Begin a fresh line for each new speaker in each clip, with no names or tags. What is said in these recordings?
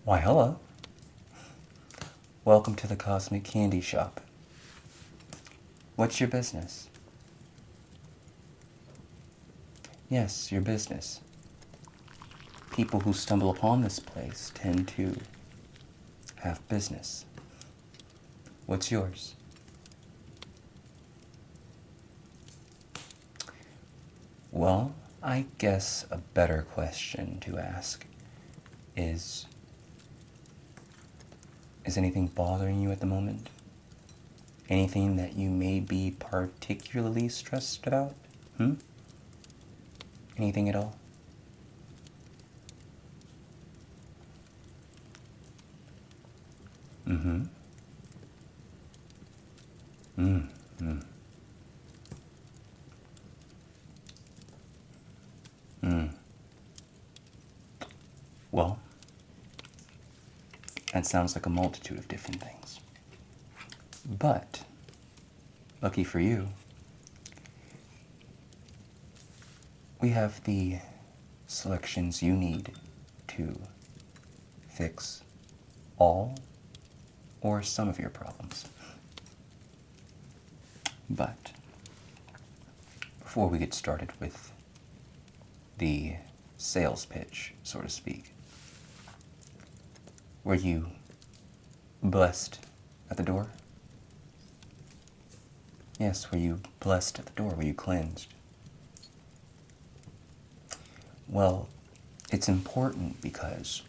Why, hello. Welcome to the Cosmic Candy Shop. What's your business? Yes, your business. People who stumble upon this place tend to have business. What's yours? Well, I guess a better question to ask is anything bothering you at the moment? Anything that you may be particularly stressed about? Anything at all? Mm-hmm. Mm-hmm. Mm. Well, that sounds like a multitude of different things. But, lucky for you, we have the selections you need to fix all or some of your problems. But, before we get started with the sales pitch, so to speak, were you blessed at the door? Yes, were you blessed at the door? Were you cleansed? Well, it's important because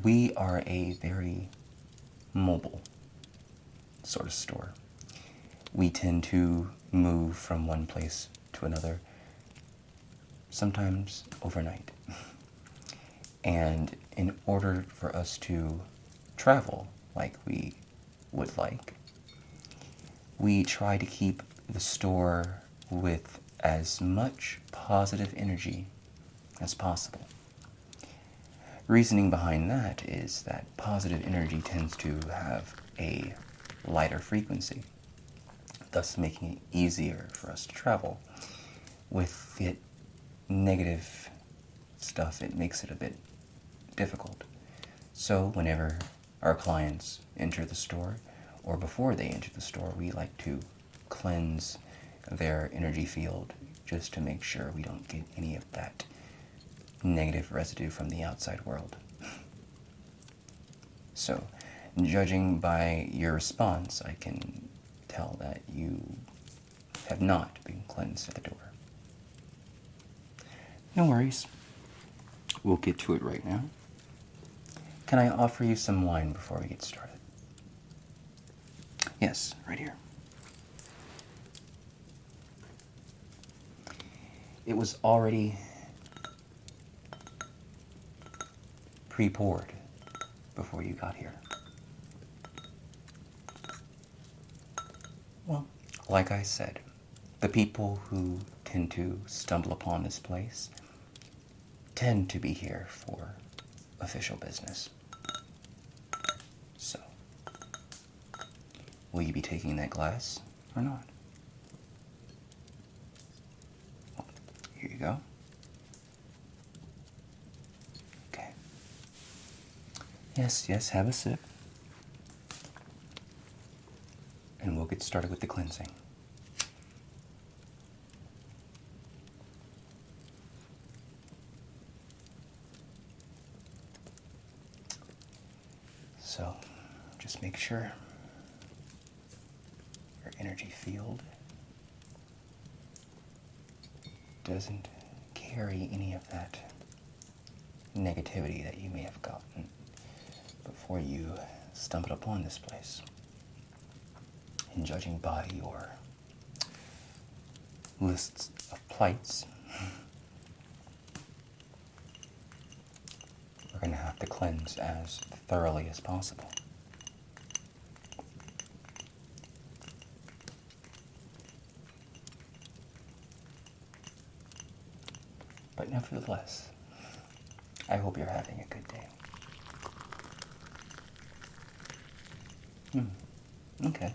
we are a very mobile sort of store. We tend to move from one place to another, sometimes overnight. And in order for us to travel like we would like, we try to keep the store with as much positive energy as possible. Reasoning behind that is that positive energy tends to have a lighter frequency, thus making it easier for us to travel. With the negative stuff, it makes it a bit difficult. So whenever our clients enter the store, or before they enter the store, we like to cleanse their energy field just to make sure we don't get any of that negative residue from the outside world. So, judging by your response, I can tell that you have not been cleansed at the door. No worries. We'll get to it right now. Can I offer you some wine before we get started? Yes, right here. It was already pre-poured before you got here. Well, like I said, the people who tend to stumble upon this place tend to be here for official business. So, will you be taking that glass or not? Well, here you go. Okay. Yes, have a sip. And we'll get started with the cleansing. So, just make sure your energy field doesn't carry any of that negativity that you may have gotten before you stumbled upon this place. And judging by your lists of plights, we're going to have to cleanse as thoroughly as possible. But nevertheless, I hope you're having a good day. Okay.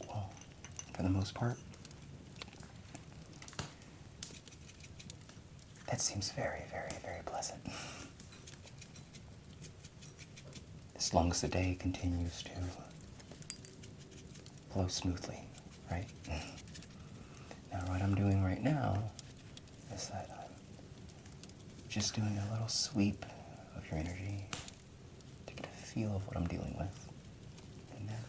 Well, for the most part, That seems very, very, very pleasant. As long as the day continues to flow smoothly, right? Now, what I'm doing right now is that I'm just doing a little sweep of your energy to get a feel of what I'm dealing with. And then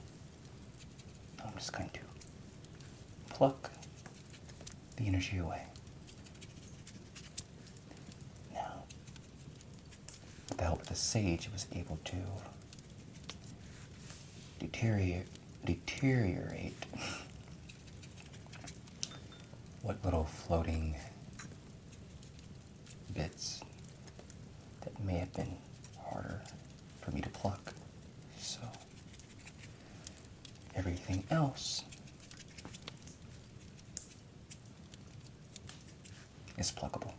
I'm just going to pluck the energy away. Now, with the help of the sage, it was able to deteriorate what little floating bits that may have been harder for me to pluck. So everything else is pluckable.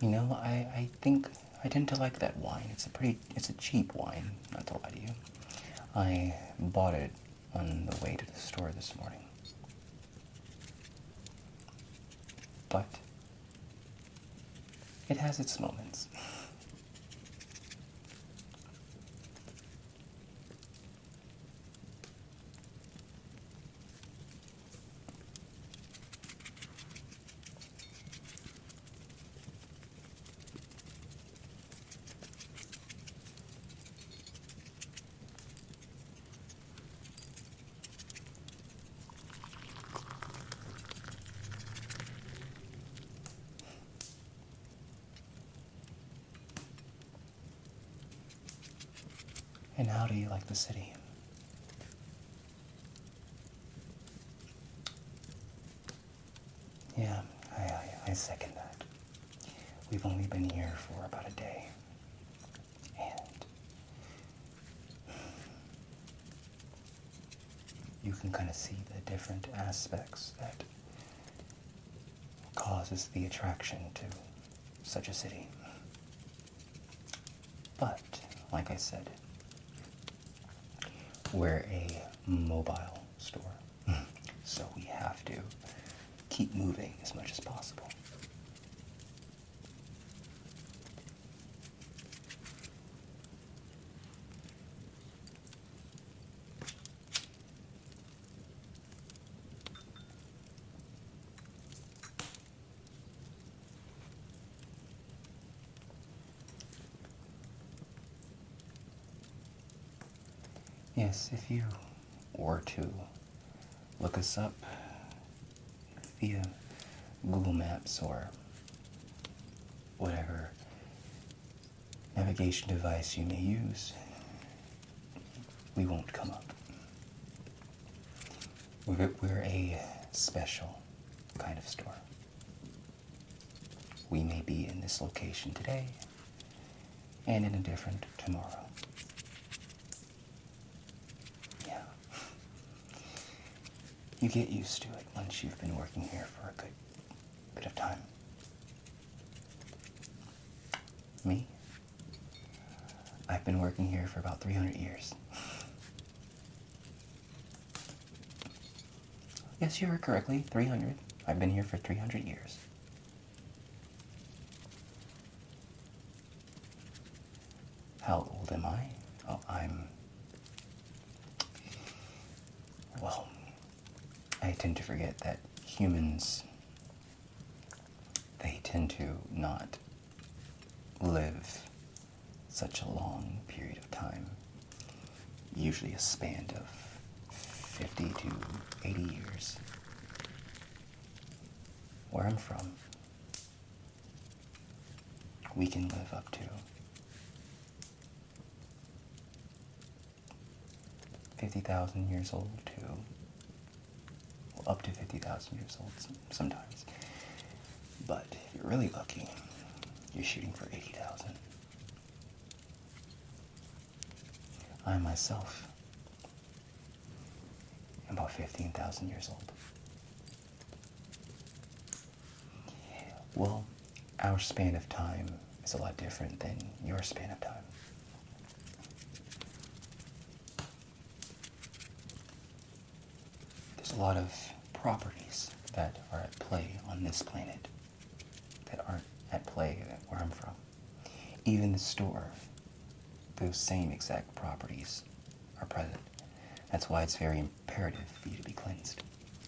You know, I think I tend to like that wine. It's a cheap wine, not to lie to you. I bought it on the way to the store this morning. But it has its moments. And how do you like the city? Yeah, I second that. We've only been here for about a day. And you can kind of see the different aspects that causes the attraction to such a city. But, like I said, we're a mobile store, so we have to keep moving as much as possible. Yes, if you were to look us up via Google Maps or whatever navigation device you may use, we won't come up. We're a special kind of store. We may be in this location today and in a different tomorrow. Yeah. You get used to it once you've been working here for a good bit of time. Me? I've been working here for about 300 years. Yes, you heard correctly, 300. I've been here for 300 years. How old am I? Oh, well, I tend to forget that humans, they tend to not live such a long period of time. Usually a span of 50 to 80 years. Where I'm from, we can live up to 50,000 years old to, well, up to 50,000 years old sometimes. But if you're really lucky, you're shooting for 80,000. I myself am about 15,000 years old. Well, our span of time is a lot different than your span of time. there's a lot of properties that are at play on this planet that aren't at play where I'm from. Even the store, those same exact properties are present. That's why it's very imperative for you to be cleansed,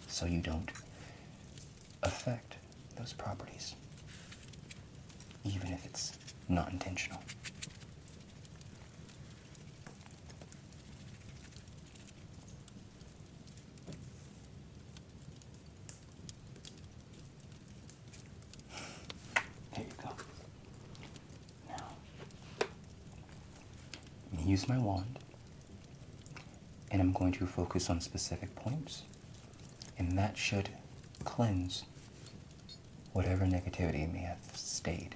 so you don't affect those properties, even if it's not intentional. There you go. Now, I'm going to use my wand, and I'm going to focus on specific points, and that should cleanse whatever negativity may have stayed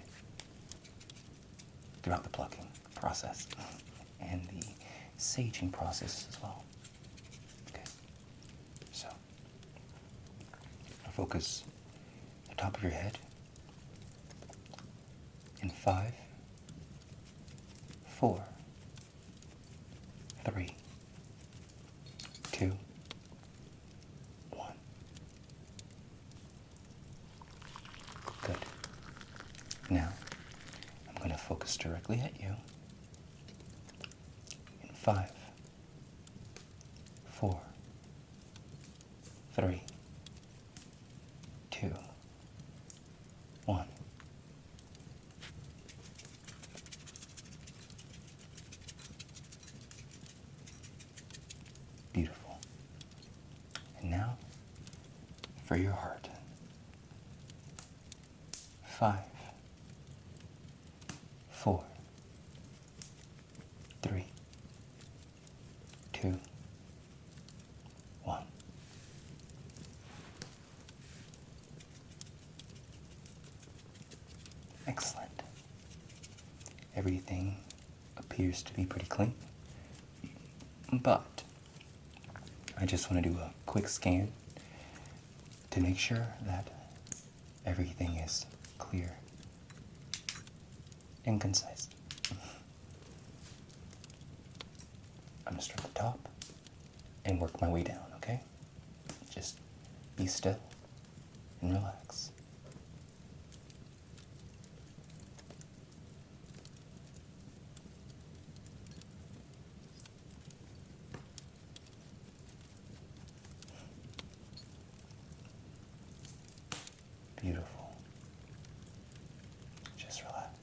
throughout the plucking process and the saging process as well. Okay, so I'll focus the top of your head in 5, 4, 3, 2, 1. Good. Now, I'm going to focus directly at you in 5, 4, 3, 2, 1. Beautiful. And now, for your heart. 5, 4, 3, 2, 1. Excellent. Everything appears to be pretty clean, but I just want to do a quick scan to make sure that everything is clear and concise. I'm going to start at the top and work my way down, okay? Just be still and relax. Beautiful. Just relax.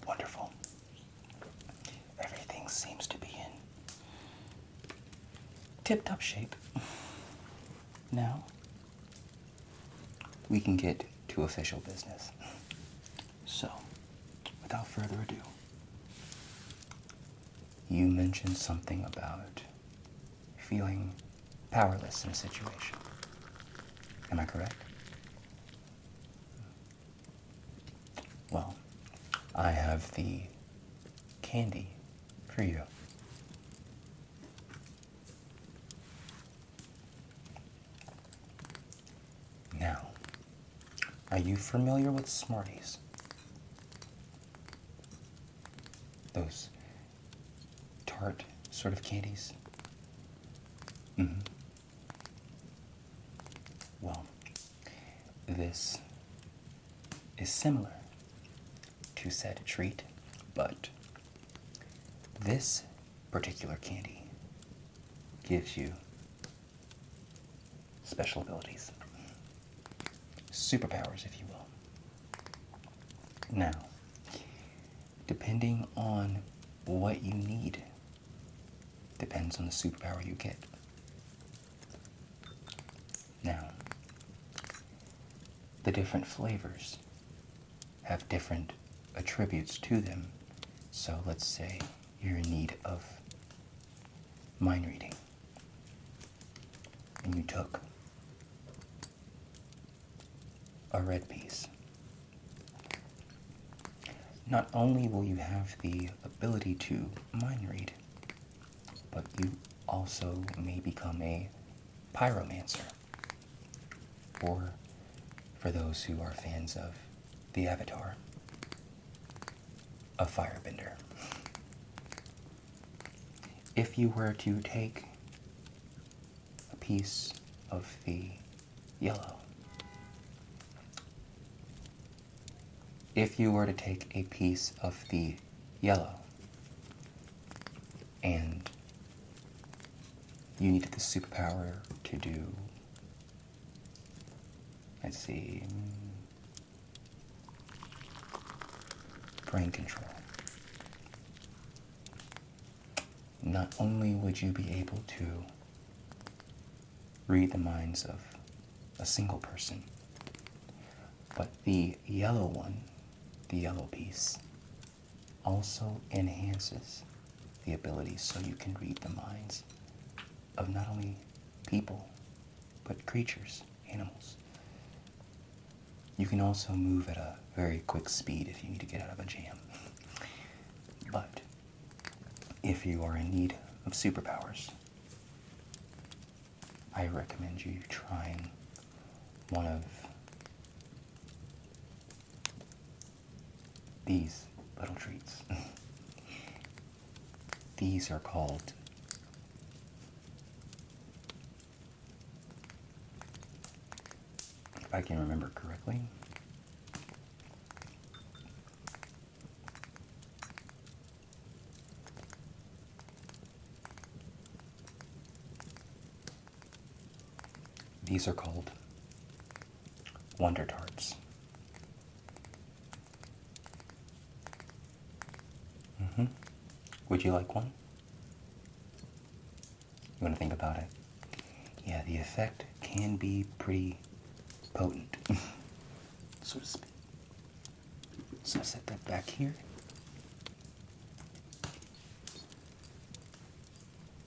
Wonderful. Everything seems to be in tip-top shape. Now, we can get to official business. So, without further ado, you mentioned something about feeling powerless in a situation. Am I correct? Well, I have the candy for you. Now, are you familiar with Smarties? Those tart sort of candies? Mm-hmm. Well, this is similar to said treat, but this particular candy gives you special abilities. Superpowers, if you will. Now, depending on what you need, depends on the superpower you get. Now, the different flavors have different attributes to them. So let's say you're in need of mind reading. and you took a red piece, not only will you have the ability to mind read, but you also may become a pyromancer, or for those who are fans of the Avatar, a firebender. If you were to take a piece of the yellow, if you were to take a piece of the yellow and you needed the superpower to do, let's see, brain control, not only would you be able to read the minds of a single person, but the yellow one, the yellow piece, also enhances the ability so you can read the minds of not only people, but creatures, animals. You can also move at a very quick speed if you need to get out of a jam. But if you are in need of superpowers, I recommend you trying one of these little treats. These are called if I can remember correctly, these are called Wonder Tarts. Would you like one? You want to think about it? Yeah, the effect can be pretty potent, so to speak. So set that back here.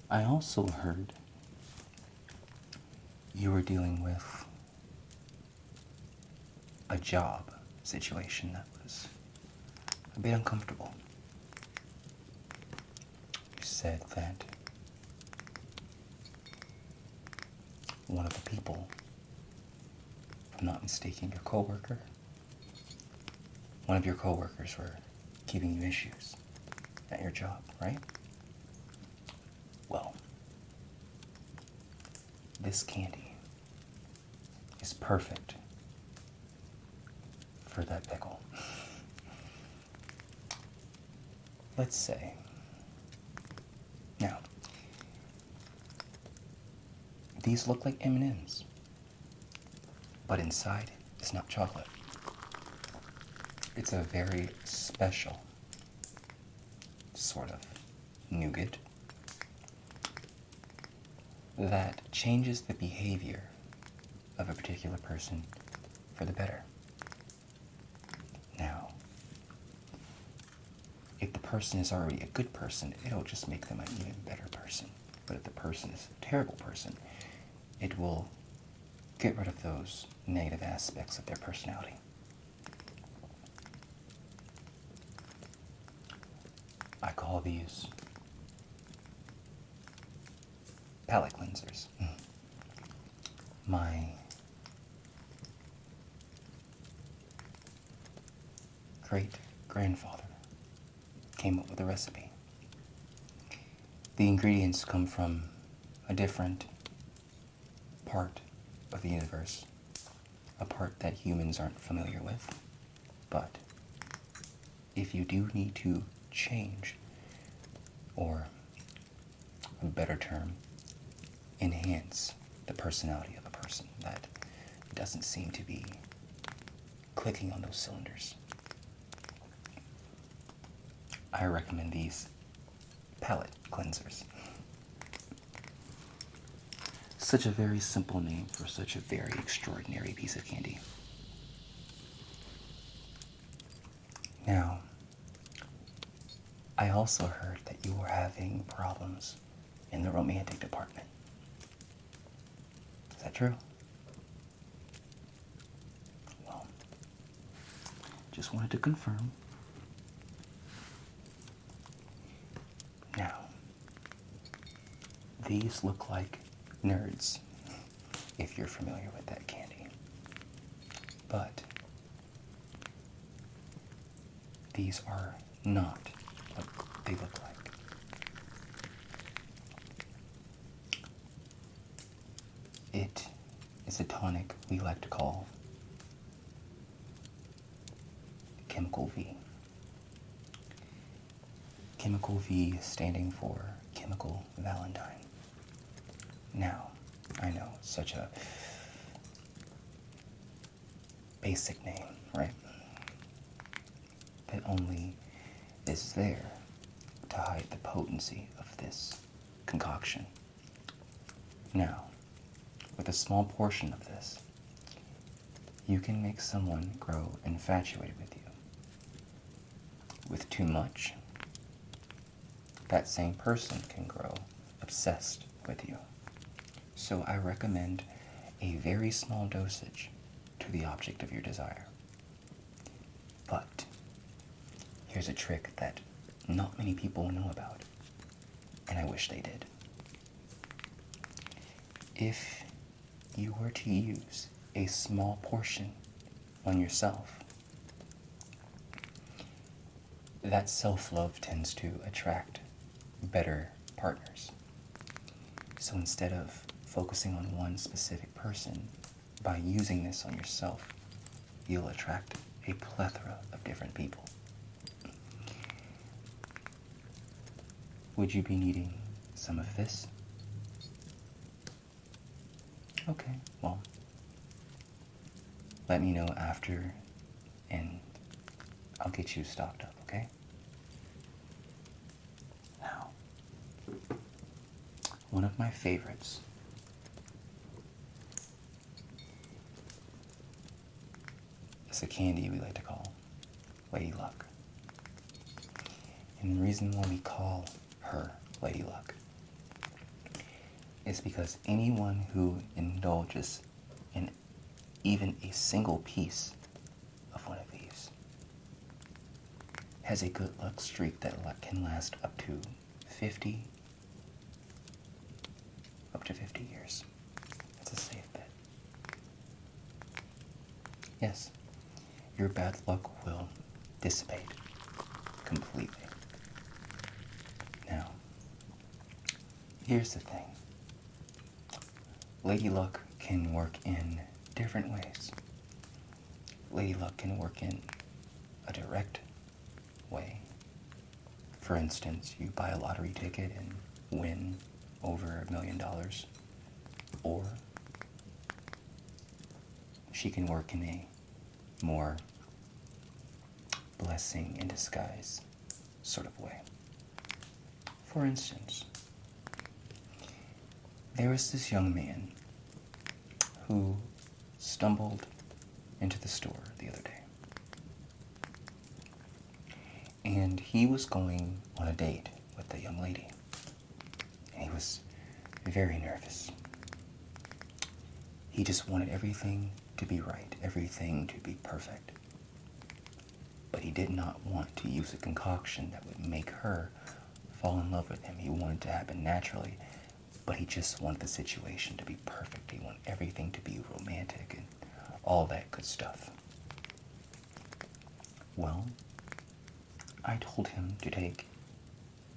I also heard you were dealing with a job situation that was a bit uncomfortable. You said that one of the people, if I'm not mistaken, your coworker, one of your coworkers were giving you issues at your job, right? Well, this candy is perfect for that pickle. Let's say, now, these look like M&Ms, but inside is not chocolate. It's a very special sort of nougat that changes the behavior of a particular person for the better. Now, if the person is already a good person, it'll just make them an even better person. But if the person is a terrible person, it will get rid of those negative aspects of their personality. I call these palate cleansers. My great-grandfather came up with a recipe. The ingredients come from a different part of the universe, a part that humans aren't familiar with. But if you do need to change, or a better term, enhance the personality of a person that doesn't seem to be clicking on those cylinders, I recommend these palate cleansers. Such a very simple name for such a very extraordinary piece of candy. Now, I also heard that you were having problems in the romantic department. that true? Well, just wanted to confirm. Now, these look like nerds, if you're familiar with that candy. But these are not what they look like. It is a tonic we like to call Chemical V. Chemical V standing for Chemical Valentine. Now, I know, such a basic name, right? That only is there to hide the potency of this concoction. Now, with a small portion of this, you can make someone grow infatuated with you. With too much, that same person can grow obsessed with you. So I recommend a very small dosage to the object of your desire. But here's a trick that not many people know about, and I wish they did. If you were to use a small portion on yourself, that self-love tends to attract better partners. So instead of focusing on one specific person, by using this on yourself, you'll attract a plethora of different people. Would you be needing some of this? Okay, well, let me know after and I'll get you stocked up, okay? Now, one of my favorites is a candy we like to call Lady Luck. And the reason why we call her Lady Luck is because anyone who indulges in even a single piece of one of these has a good luck streak that can last up to 50 years. It's a safe bet. Yes, your bad luck will dissipate completely. Now, here's the thing. Lady Luck can work in different ways. Lady Luck can work in a direct way. For instance, you buy a lottery ticket and win over $1 million. Or she can work in a more blessing in disguise sort of way. For instance, there was this young man who stumbled into the store the other day. And he was going on a date with a young lady. And he was very nervous. He just wanted everything to be right, everything to be perfect. But he did not want to use a concoction that would make her fall in love with him. He wanted it to happen naturally, but he just wanted the situation to be perfect. He wanted everything to be romantic and all that good stuff. Well, I told him to take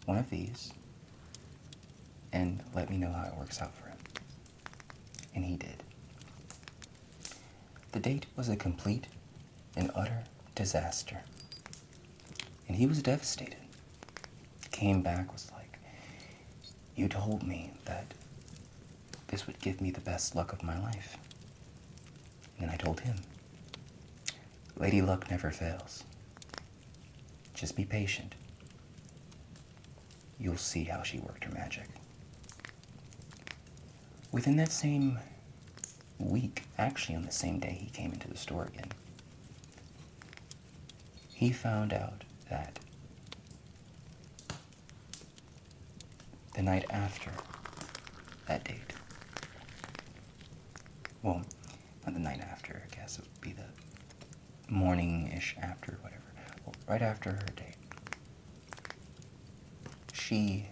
one of these and let me know how it works out for him. And he did. The date was a complete and utter disaster. And he was devastated. Came back, was like, "You told me that this would give me the best luck of my life." And then I told him, "Lady Luck never fails. Just be patient. You'll see how she worked her magic." Within that same week, actually on the same day he came into the store again, he found out that the night after that date, Well, not the night after, I guess it would be the morning-ish after, whatever. Well, right after her date, she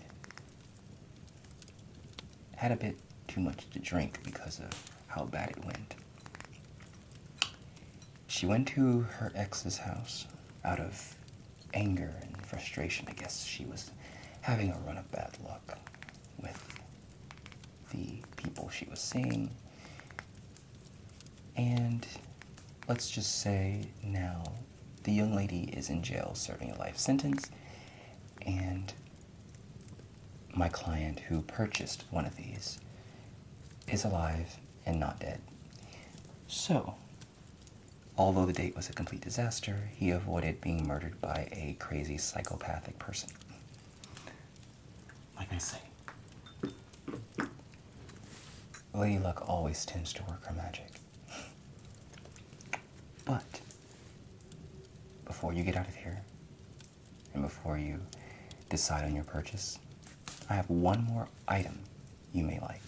had a bit too much to drink because of how bad it went. She went to her ex's house out of anger and frustration. I guess she was having a run of bad luck with the people she was seeing. And let's just say now the young lady is in jail serving a life sentence, and my client who purchased one of these is alive and not dead. So, although the date was a complete disaster, he avoided being murdered by a crazy psychopathic person. Like I say, Lady Luck always tends to work her magic. But before you get out of here, and before you decide on your purchase, I have one more item you may like.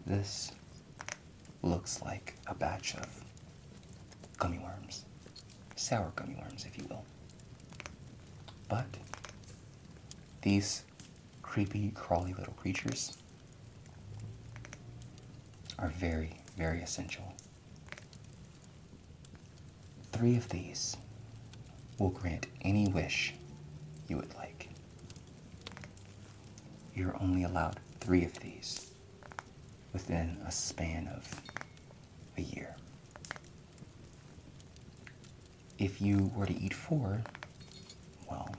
This looks like a batch of gummy worms. Sour gummy worms, if you will. But these creepy, crawly little creatures are very, very essential. 3 of these will grant any wish you would like. You're only allowed 3 of these within a span of a year. If you were to eat 4, well,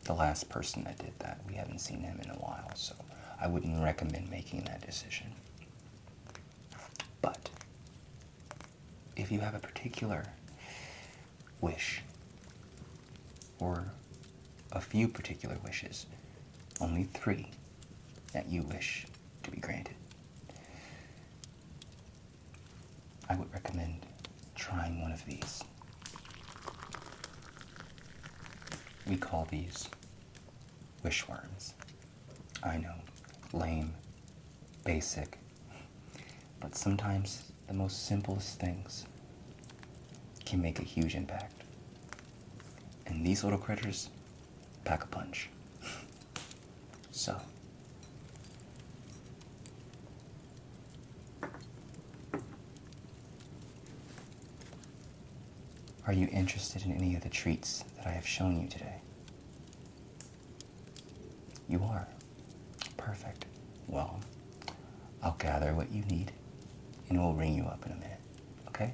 the last person that did that, we haven't seen him in a while, so I wouldn't recommend making that decision. But if you have a particular wish, or a few particular wishes, only 3 that you wish to be granted, I would recommend trying one of these. We call these wish worms. I know, lame, basic, but sometimes the most simplest things can make a huge impact. And these little critters pack a punch. So, are you interested in any of the treats that I have shown you today? You are? Perfect. Well, I'll gather what you need and we'll ring you up in a minute, okay?